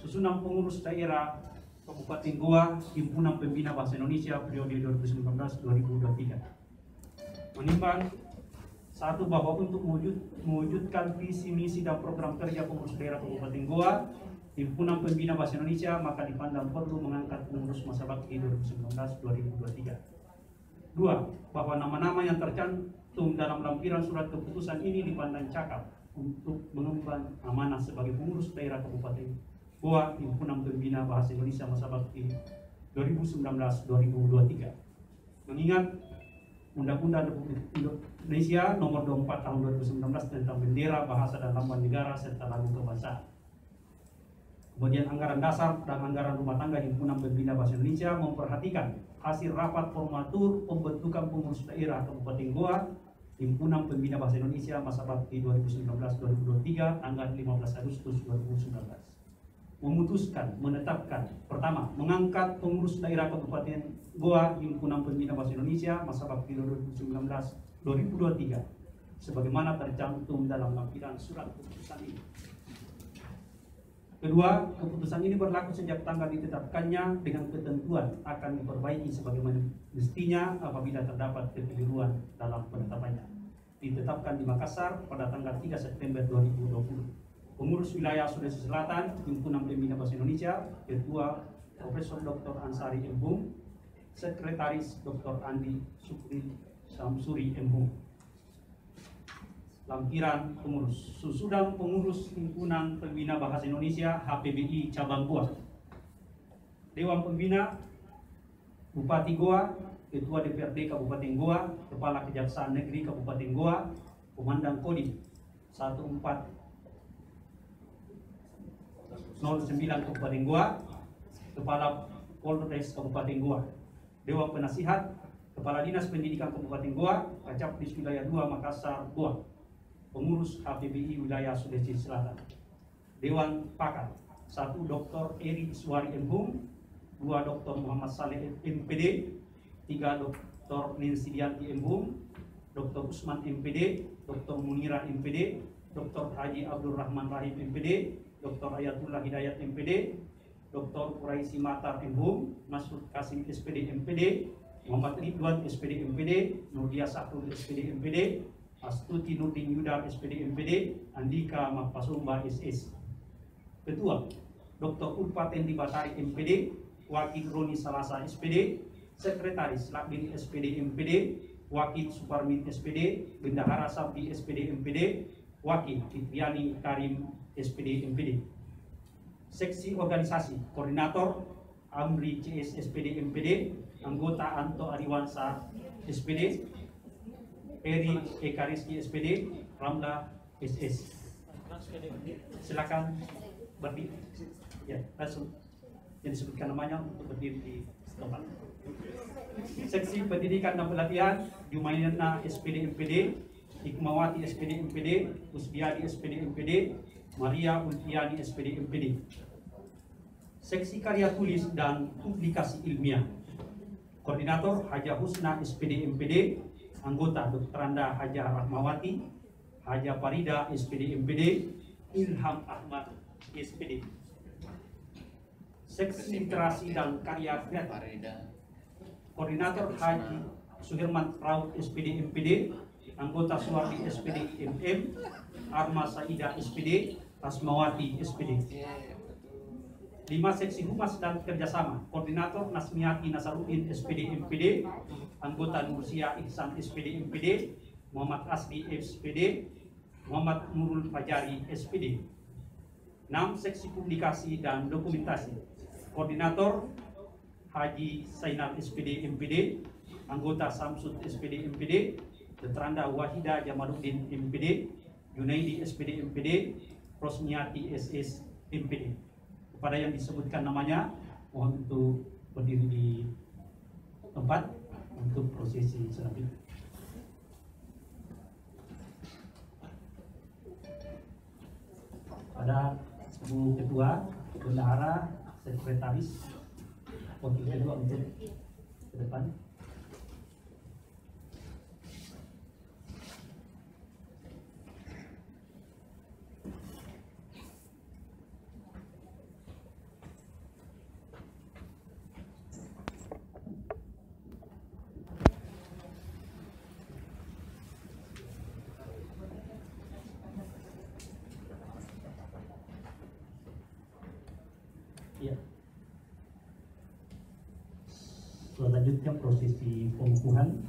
susunan pengurus daerah Kabupaten Goa Himpunan Pembina Bahasa Indonesia periode 2019-2023. Menimbang satu, bahwa untuk mewujudkan visi misi dan program kerja pengurus daerah Kabupaten Goa Himpunan Pembina Bahasa Indonesia, maka dipandang perlu mengangkat pengurus masa bakti 2019-2023. 2, bahwa nama-nama yang tercantum dalam lampiran surat keputusan ini dipandang cakap untuk mengemban amanah sebagai pengurus daerah Kabupaten Goa Himpunan Pembina Bahasa Indonesia masa bakti 2019-2023. Mengingat Undang-Undang Republik Indonesia Nomor 24 Tahun 2019 tentang bendera, bahasa dan lambang negara serta lagu kebangsaan. Kemudian anggaran dasar dan anggaran rumah tangga Himpunan Pembina Bahasa Indonesia memperhatikan hasil rapat formatur pembentukan pengurus daerah Kabupaten Goa Himpunan Pembina Bahasa Indonesia masa bakti 2019-2023 tanggal 15 Agustus 2019. Memutuskan, menetapkan, pertama, mengangkat pengurus daerah Kabupaten Goa Himpunan Pembina Bahasa Indonesia masa bakti 2019-2023 sebagaimana tercantum dalam lampiran surat keputusan ini. Kedua, keputusan ini berlaku sejak tanggal ditetapkannya dengan ketentuan akan diperbaiki sebagaimana mestinya apabila terdapat kekeliruan dalam penetapannya. Ditetapkan di Makassar pada tanggal 3 September 2020. Pengurus wilayah Sulawesi Selatan Himpunan Pembina Bahasa Indonesia, Ketua Profesor Dr. Ansari Embung, Sekretaris Dr. Andi Samsuri Embung. Lampiran pengurus. Susunan pengurus Himpunan Pembina Bahasa Indonesia HPBI Cabang Goa. Dewan Pembina Bupati Goa, Ketua DPRD Kabupaten Goa, Kepala Kejaksaan Negeri Kabupaten Goa, Komandan Kodim 1409 Kabupaten Goa, Kepala Polres Kabupaten Goa, Dewan Penasihat, Kepala Dinas Pendidikan Kabupaten Goa, Kacapdis Wilayah 2 Makassar Goa, pengurus HPBI Wilayah Sulawesi Selatan. Dewan Pakar, 1 Dr. Eri Suwari Embung, 2 Dr. Muhammad Saleh MPD, 3 Dr. Nancy Dianti Embung, Dr. Usman MPD, Dr. Munira MPD, Dr. Haji Abdul Rahman Rahim MPD, Dr. Ayatullah Hidayat MPD, Dr. Quraisi Matar Embung, Masud Kasim SPD MPD, Muhammad Ridwan SPD MPD, Nurdia Sahrul SPD MPD, Astuti Nurdin Yudar SPD MPD, Andika Mahpasumba SS. Ketua Dr. Ulfa Tendi Batari MPD, Wakil Roni Salasa SPD, Sekretaris Lakbin SPD MPD, Wakil Suparmin SPD, Bendahara Sabdi SPD MPD, Wakil Fitriani Karim SPD MPD. Seksi organisasi, Koordinator Amri CS SPD MPD, Anggota Anto Ariwansa SPD, Eri Ekarizki SPD, Ramla SS. Silakan berdiri. Ya, langsung yang disebutkan namanya untuk berdiri di tempat. Seksi Pendidikan dan Pelatihan, Jumaina SPD MPD, Hikmawati SPD MPD, Usbiadi SPD MPD, Maria Ulfiani SPD MPD. Seksi karya tulis dan publikasi ilmiah. Koordinator Haja Husna SPD MPD, anggota Dr. Anda Haja Rahmawati, Haja Farida SPD MPD, Ilham Ahmad SPD. Seksi literasi dan karya kreatif. Koordinator Haji Suherman Raut SPD MPD, anggota Suwardi SPD MM, Arma Saida SPD, Asmawati SPD. 5 seksi humas dan kerjasama. Koordinator Nasmiati Nasaruddin SPD MPD, anggota Nursia Ihsan SPD MPD, Muhammad Asli SPD, Muhammad Nurul Fajari SPD. 6 seksi publikasi dan dokumentasi. Koordinator Haji Sainal SPD MPD, anggota Samsud SPD MPD, Tetranda Wahida Jamaluddin MPD, Junaidi SPD MPD, Rosmiati SS MPD. Kepada yang disebutkan namanya, mohon untuk berdiri di tempat untuk prosesi selanjutnya. Pada Bu Ketua, Bendahara, Sekretaris, Wakil Ketua untuk ke depan. Ya. Selanjutnya prosesi pengukuhan.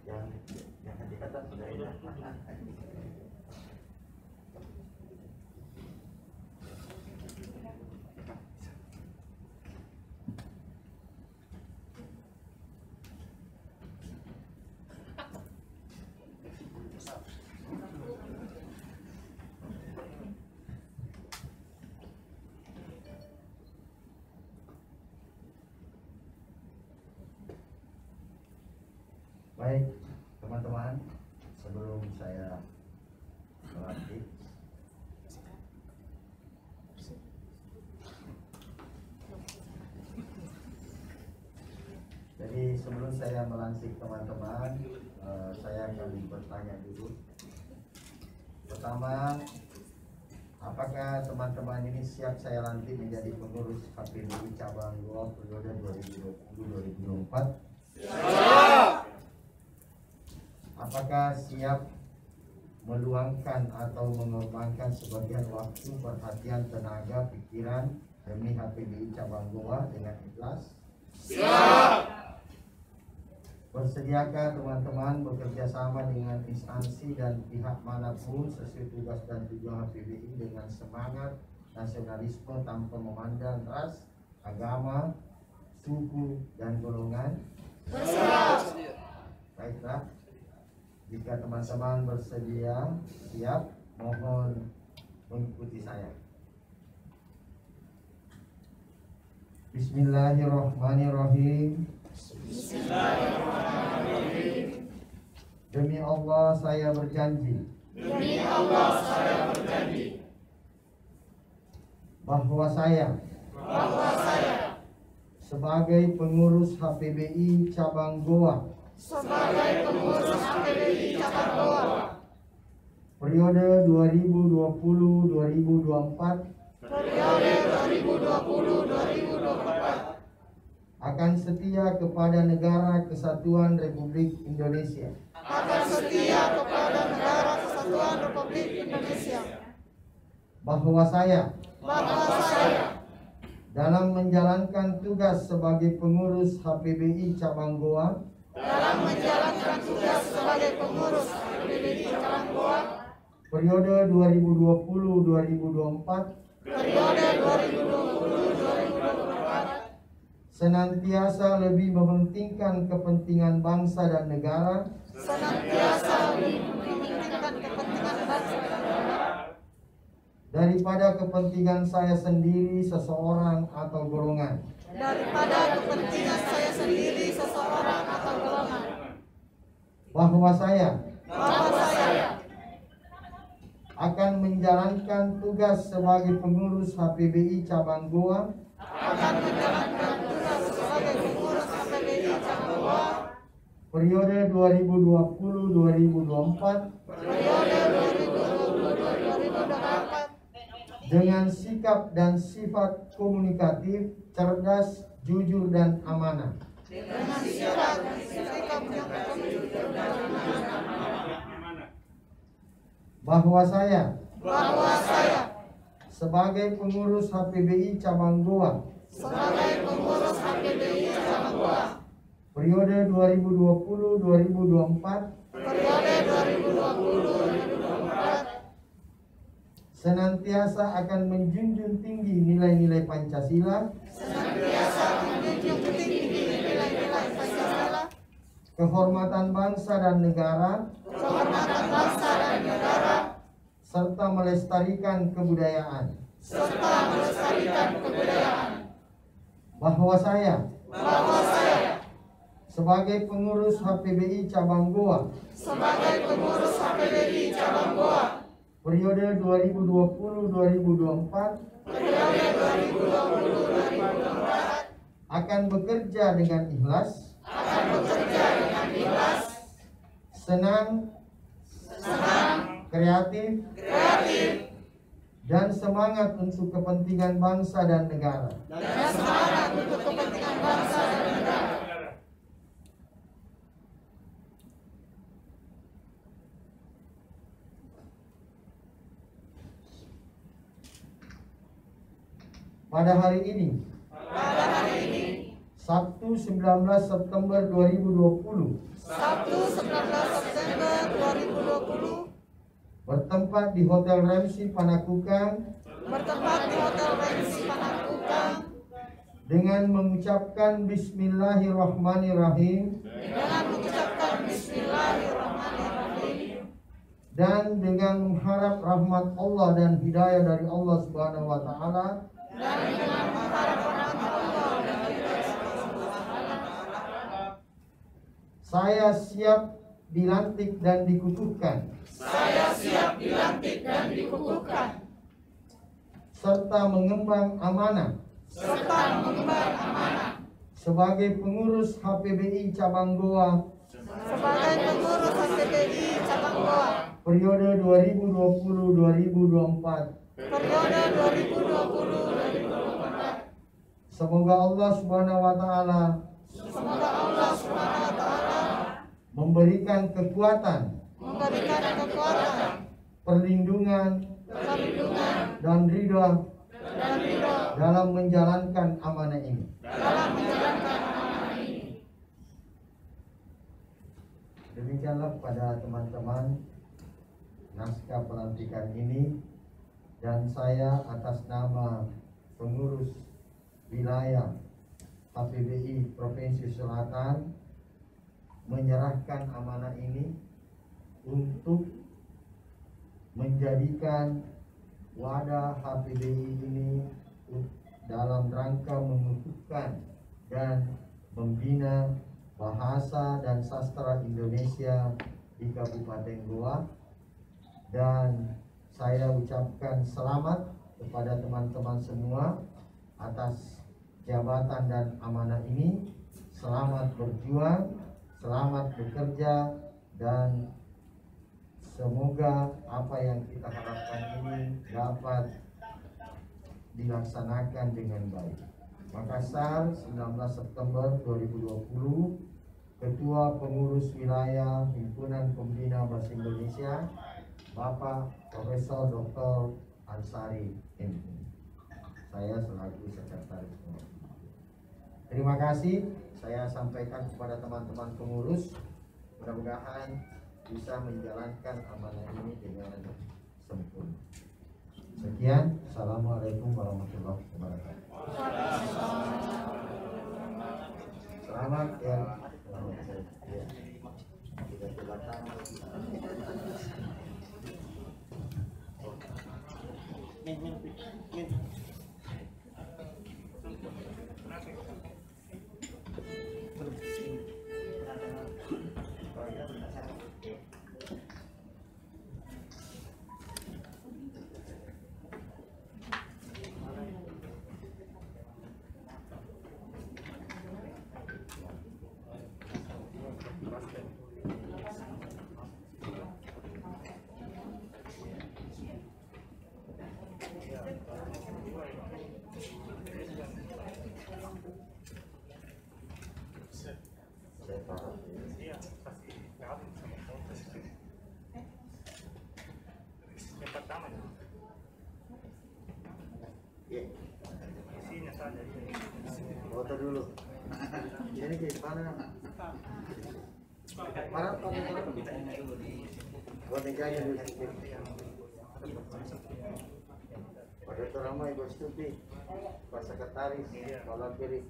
Yang dikatakan sudah ini. Baik, teman-teman, sebelum saya melantik, jadi sebelum saya melantik teman-teman, saya akan bertanya dulu. Pertama, apakah teman-teman ini siap saya lantik menjadi pengurus HPBI cabang 2 periode 2020-2024? Apakah siap meluangkan atau mengorbankan sebagian waktu, perhatian, tenaga, pikiran demi HPBI cabang Goa dengan ikhlas? Siap. Bersediakah teman-teman bekerja sama dengan instansi dan pihak manapun sesuai tugas dan tujuan HPBI dengan semangat nasionalisme tanpa memandang ras, agama, suku, dan golongan? Siap. Baiklah. Jika teman-teman bersedia, siap, mohon mengikuti saya. Bismillahirrahmanirrahim. Bismillahirrahmanirrahim. Demi Allah saya berjanji. Demi Allah saya berjanji. Bahwa saya sebagai pengurus HPBI cabang Goa periode 2020-2024 akan setia kepada Negara Kesatuan Republik Indonesia. Bahwa saya dalam menjalankan tugas sebagai pengurus HPBI cabang Goa periode 2020-2024 senantiasa lebih mementingkan kepentingan bangsa dan negara daripada kepentingan saya sendiri, seseorang atau golongan, daripada kepentingan saya sendiri, seseorang atau golongan, bahwa saya akan menjalankan tugas sebagai pengurus HPBI cabang Goa periode 2020-2024 dengan sikap dan sifat komunikatif, cerdas, jujur, dan amanah. Bahwa saya sebagai pengurus HPBI cabang Goa periode 2020-2024 senantiasa akan menjunjung tinggi nilai-nilai Pancasila, kehormatan bangsa dan negara, serta melestarikan kebudayaan. Bahwa saya sebagai pengurus HPBI cabang Goa periode 2020-2024 akan bekerja dengan ikhlas, senang, kreatif, dan semangat untuk kepentingan bangsa dan negara. Pada hari ini, Sabtu 19 September 2020, bertempat di Hotel Ramsy Panakukang, dengan mengucapkan Bismillahirrahmanirrahim, dan dengan mengharap rahmat Allah dan hidayah dari Allah Subhanahu wa Ta'ala, saya siap dilantik dan dikukuhkan, serta mengemban amanah sebagai pengurus HPBI cabang Goa periode 2020-2024. Semoga Allah Subhanahu wa Ta'ala memberikan kekuatan, perlindungan, dan ridha dalam menjalankan amanah ini. Demikianlah pada teman-teman naskah pelantikan ini, dan saya atas nama pengurus wilayah HPBI Provinsi Selatan menyerahkan amanah ini untuk menjadikan wadah HPBI ini dalam rangka mengukuhkan dan membina bahasa dan sastra Indonesia di Kabupaten Goa. Dan saya ucapkan selamat kepada teman-teman semua atas jabatan dan amanah ini. Selamat berjuang, selamat bekerja, dan semoga apa yang kita harapkan ini dapat dilaksanakan dengan baik. Makassar, 19 September 2020, Ketua Pengurus Wilayah Himpunan Pembina Bahasa Indonesia, Bapak Profesor Dr. Ansari MPI. Saya selaku Sekretaris. Terima kasih saya sampaikan kepada teman-teman pengurus. Mudah-mudahan bisa menjalankan amanah ini dengan sempurna. Sekian, Assalamualaikum warahmatullahi wabarakatuh. Selamat ya. Kita silakan. Foto dulu. Ini kayak mana? Mana? Bonekanya dulu. Pada itu ramai Bos Tuti, Pak Sekretaris, Malam Kiri.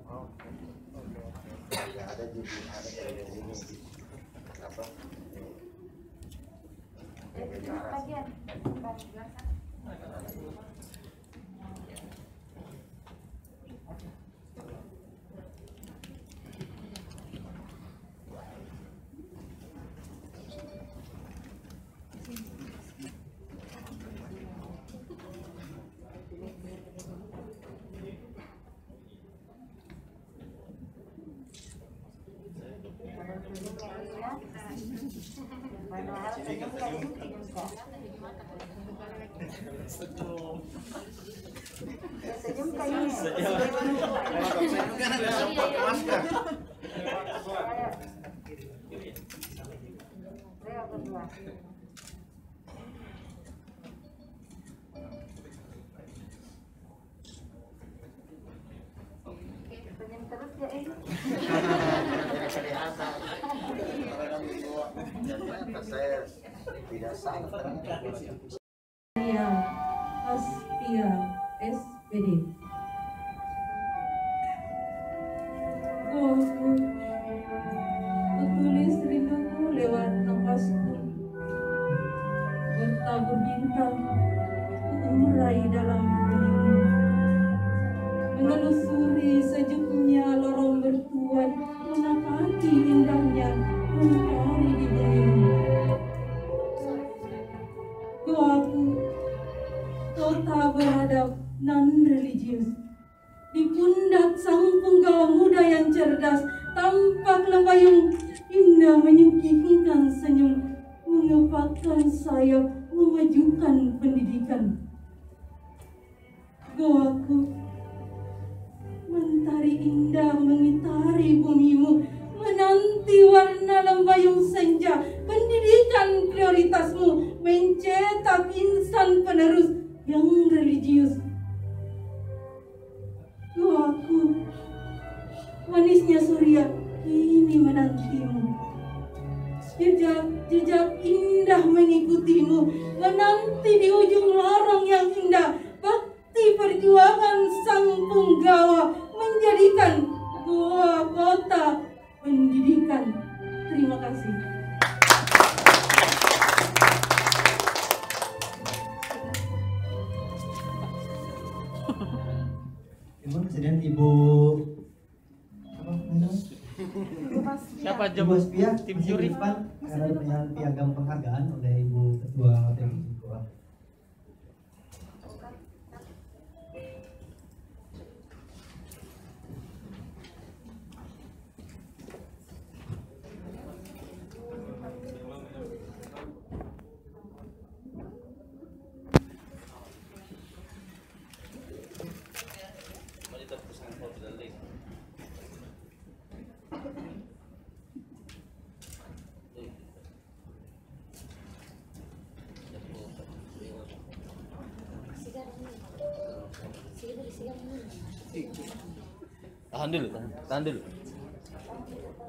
Oh, ya ada di sini. Apa? Bagian. Senyum kayaknya. Senyum terus ya ini. Saya tidak salah. Saya Aspia SPD. Aku tulis rinduku lewat nafasku, bertabur bintang urai dalam beningmu, menelusuri sejuknya lorong bertuan, menapaki indahnya mentari di bumimu. Doaku, kota beradab non religius, di pundak sang punggawa muda yang cerdas, tampak lembayung indah menyuguhkan senyum, mengepakkan sayap, memajukan pendidikan. Goaku, mentari indah mengitari bumimu, menanti warna lembayung senja, pendidikan prioritasmu, mencetak insan penerus yang religius. Doaku, manisnya surya kini menantimu, jejak indah mengikutimu, menanti di ujung lorong yang indah, bakti perjuangan sang punggawa menjadikan Goa kota pendidikan. Terima kasih. Ibu Presiden, Ibu apa namanya? Siapa Ibu Aspia, tim masih juri? di depan karena ada piagam penghargaan oleh Ibu Ketua Divisi Goa. Tahan dulu, tahan dulu.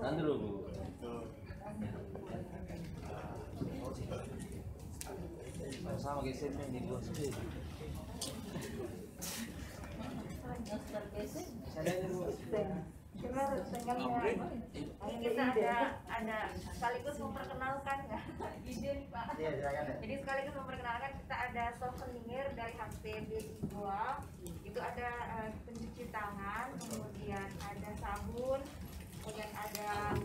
Tahan dulu, Bu. Sama kayak saya di luar sini. Kita ada sekaligus memperkenalkan ya. Izin Pak. Jadi sekaligus memperkenalkan kita ada souvenir dari HPBI Goa. Itu ada pencuci tangan, kemudian ada sabun, kemudian ada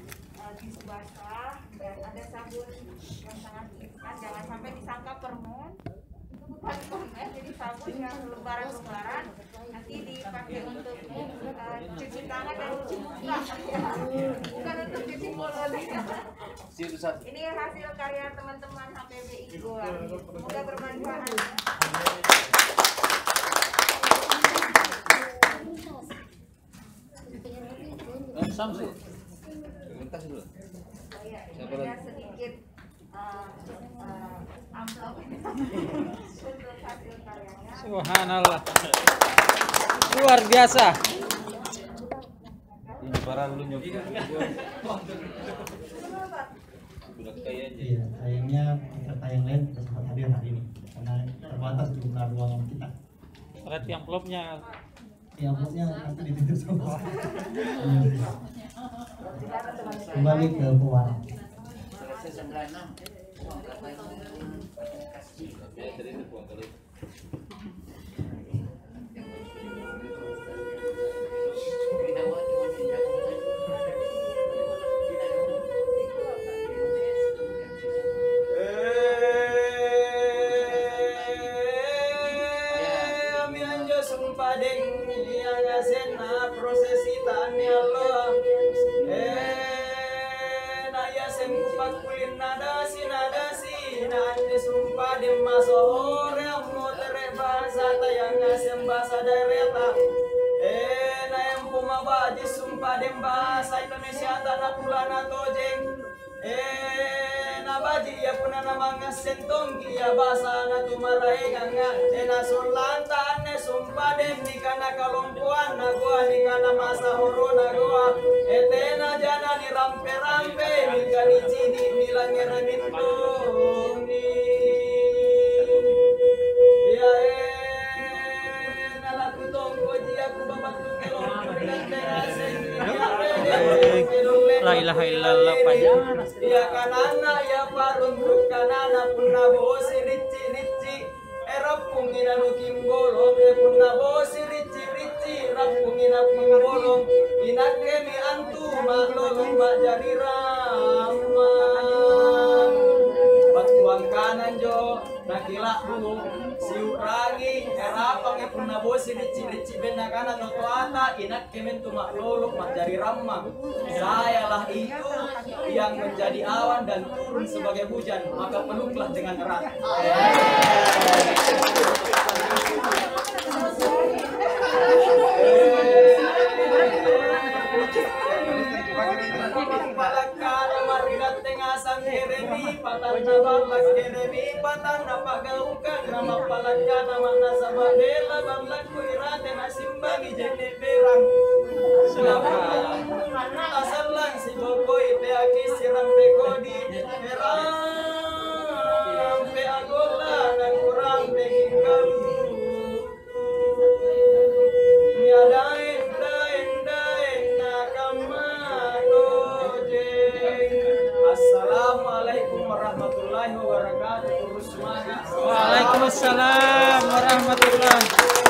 tisu basah, dan ada sabun yang sangat instan. Jangan sampai disangka permen. Itu bukan permen, jadi sabun yang lembaran-lembaran nanti dipakai untuk cuci tangan dan cuci muka, bukan untuk cuci mulut. Ini hasil karya teman-teman HPBI Goa. Semoga bermanfaat. Samsu. Ada sedikit amplop untuk hasil karyanya. Subhanallah. Luar biasa. Ini para lu Iya, sayangnya peserta yang lain tidak sempat hadir hari ini karena terbatas jumlah ruangan kita. Berarti amplopnya Amplopnya nanti dititip semua. Kembali ke pewarna. prosesi tani Allah naya sempat kulin nadasi nani sumpah di masohore ammo tere bahasa tayang ngasem bahasa daerah nayang pumabaji sumpah di bahasa Indonesia tanah pulana tojeng nabaji ya puna namanga sentong ya bahasa na tumarai ganga sulanta ne sumpah dem nikana kalompuan na goa nikana masa horo na goa etena jana ni rampe nikani cidi milangera nitoni ya nalaku tongko jia ku babatu kelong pergantera la ilaha illallah panjang. Ya kanana ya parun kanana punna bosi ricci rapungina nukim bolong punna bosi ricci rapungina bolong inakemi antuma lolong jadi raman batuang kanan jo nakila dulu siurangi erapang punna bosi ricci benda kanan noto ata inakemi antuma lolong jadi ramang. Sayalah itu yang menjadi awan dan turun sebagai hujan, maka peluklah dengan erat. Asalang si Jokowi peaki siram pekodi erang pe agola dan kurang pekikalu niadain dain nakamano jeng. Assalamualaikum warahmatullahi wabarakatuh. Terus semangat. Waalaikumsalam warahmatullahi